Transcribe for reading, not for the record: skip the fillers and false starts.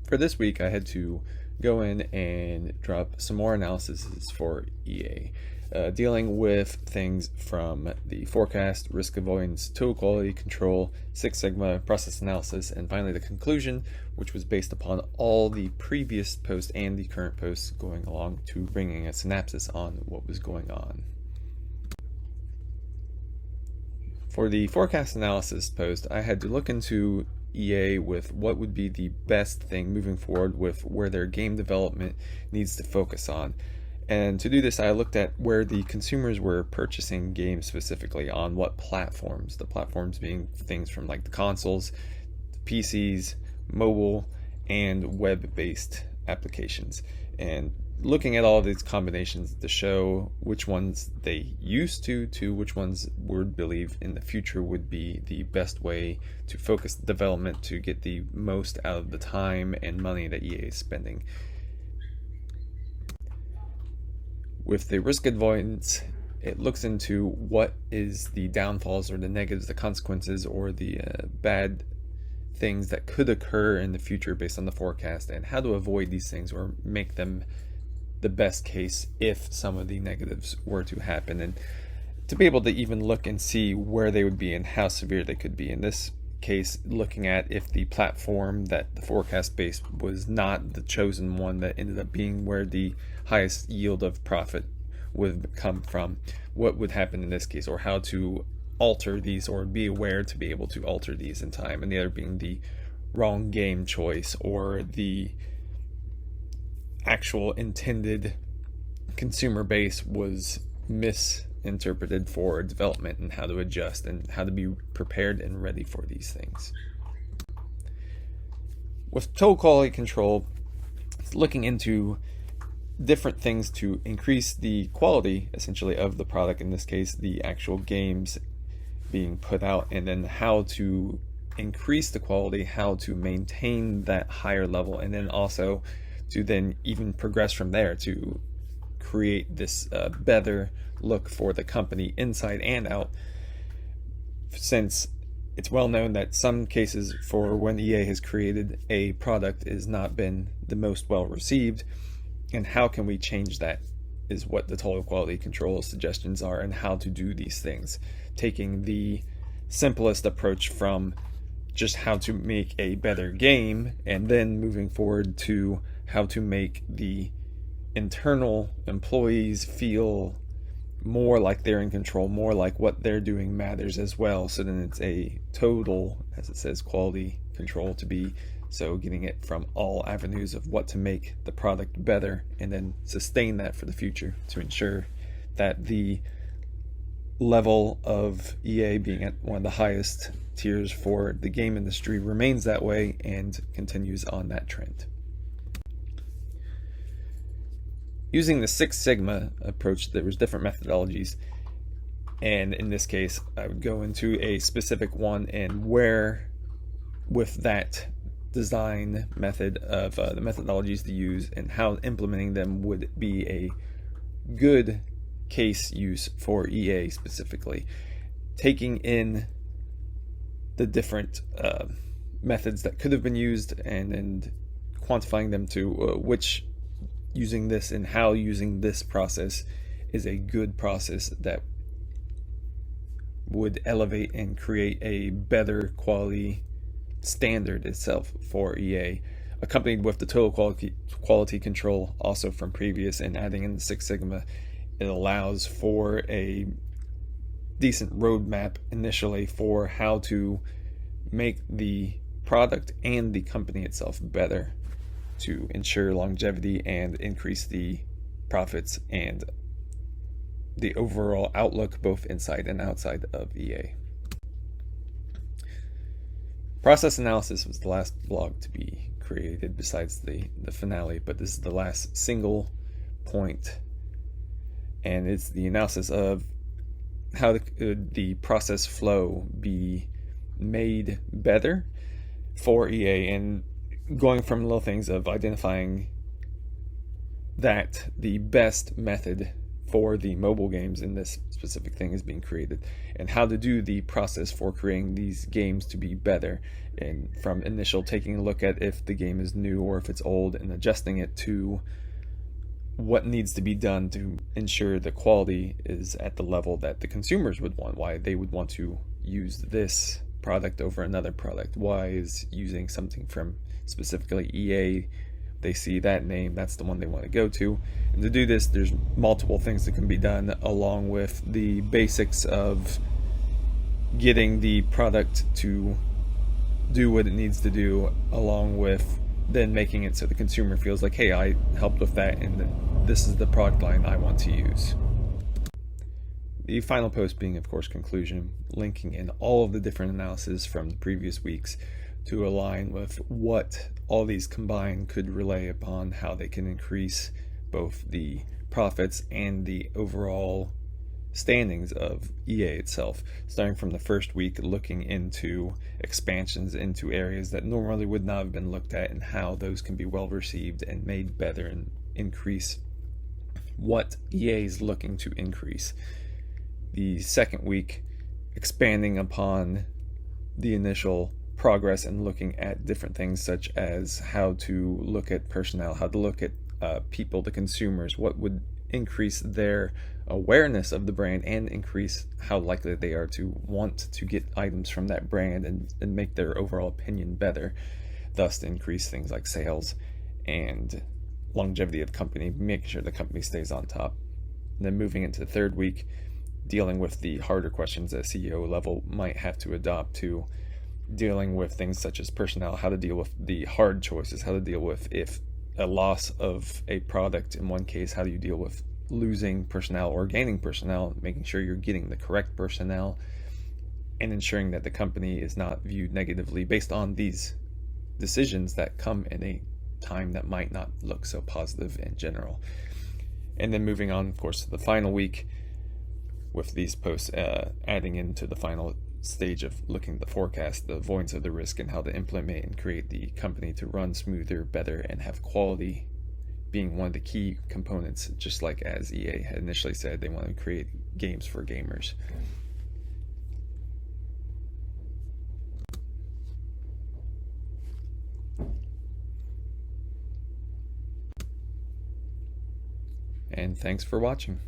for this week, I had to go in and drop some more analysis for EA, dealing with things from the forecast, risk avoidance, tool quality control, Six Sigma, process analysis, and finally the conclusion, which was based upon all the previous posts and the current posts going along to bringing a synapsis on what was going on. For the forecast analysis post, I had to look into EA with what would be the best thing moving forward with where their game development needs to focus on. And to do this, I looked at where the consumers were purchasing games specifically, on what platforms. The platforms being things from like the consoles, PCs, mobile, and web-based applications. And looking at all of these combinations to show which ones they used to which ones would believe in the future would be the best way to focus development to get the most out of the time and money that EA is spending. With the risk avoidance, it looks into what is the downfalls or the negatives, the consequences, or the bad things that could occur in the future based on the forecast, and how to avoid these things or make them the best case if some of the negatives were to happen, and to be able to even look and see where they would be and how severe they could be. In this case, looking at if the platform that the forecast based was not the chosen one that ended up being where the highest yield of profit would come from, what would happen in this case, or how to alter these or be aware to be able to alter these in time, and the other being the wrong game choice or the actual intended consumer base was misinterpreted for development, and how to adjust and how to be prepared and ready for these things. With total quality control, it's looking into different things to increase the quality essentially of the product, in this case the actual games being put out, and then how to increase the quality, how to maintain that higher level, and then also to then even progress from there to create this better look for the company inside and out, since it's well known that some cases for when EA has created a product has not been the most well received, and how can we change that is what the total quality control suggestions are, and how to do these things, taking the simplest approach from just how to make a better game, and then moving forward to how to make the internal employees feel more like they're in control, more like what they're doing matters as well. So then it's a total, as it says, quality control to be, so getting it from all avenues of what to make the product better, and then sustain that for the future to ensure that the level of EA being at one of the highest tiers for the game industry remains that way and continues on that trend. Using the Six Sigma approach, there was different methodologies, and in this case I would go into a specific one, and where with that design method of the methodologies to use and how implementing them would be a good case use for EA specifically, taking in the different methods that could have been used and quantifying them to which using this and how using this process is a good process that would elevate and create a better quality standard itself for EA, accompanied with the total quality control also from previous, and adding in the Six Sigma. It allows for a decent roadmap initially for how to make the product and the company itself better to ensure longevity and increase the profits and the overall outlook both inside and outside of EA. Process analysis was the last blog to be created besides the finale, but this is the last single point, and it's the analysis of how the process flow be made better for EA, and going from little things of identifying that the best method for the mobile games in this specific thing is being created, and how to do the process for creating these games to be better, and from initial taking a look at if the game is new or if it's old and adjusting it to what needs to be done to ensure the quality is at the level that the consumers would want, why they would want to use this product over another product, why is using something from specifically EA, they see that name, that's the one they want to go to. And to do this, there's multiple things that can be done, along with the basics of getting the product to do what it needs to do, along with then making it so the consumer feels like, hey, I helped with that, and this is the product line I want to use. The final post being, of course, conclusion, linking in all of the different analysis from the previous weeks to align with what all these combined could relay upon how they can increase both the profits and the overall standings of EA itself, starting from the first week, looking into expansions into areas that normally would not have been looked at and how those can be well received and made better and increase what EA is looking to increase. The second week, expanding upon the initial progress and looking at different things such as how to look at personnel, how to look at people, the consumers, what would increase their awareness of the brand and increase how likely they are to want to get items from that brand and make their overall opinion better, thus to increase things like sales and longevity of the company, making sure the company stays on top. And then moving into the third week, dealing with the harder questions that CEO level might have to adopt to dealing with things such as personnel, how to deal with the hard choices, how to deal with if a loss of a product in one case, how do you deal with losing personnel or gaining personnel, making sure you're getting the correct personnel and ensuring that the company is not viewed negatively based on these decisions that come in a time that might not look so positive in general. And then moving on, of course, to the final week with these posts adding into the final stage of looking at the forecast, the avoidance of the risk, and how to implement and create the company to run smoother, better, and have quality being one of the key components, just like as EA had initially said, they want to create games for gamers. And thanks for watching.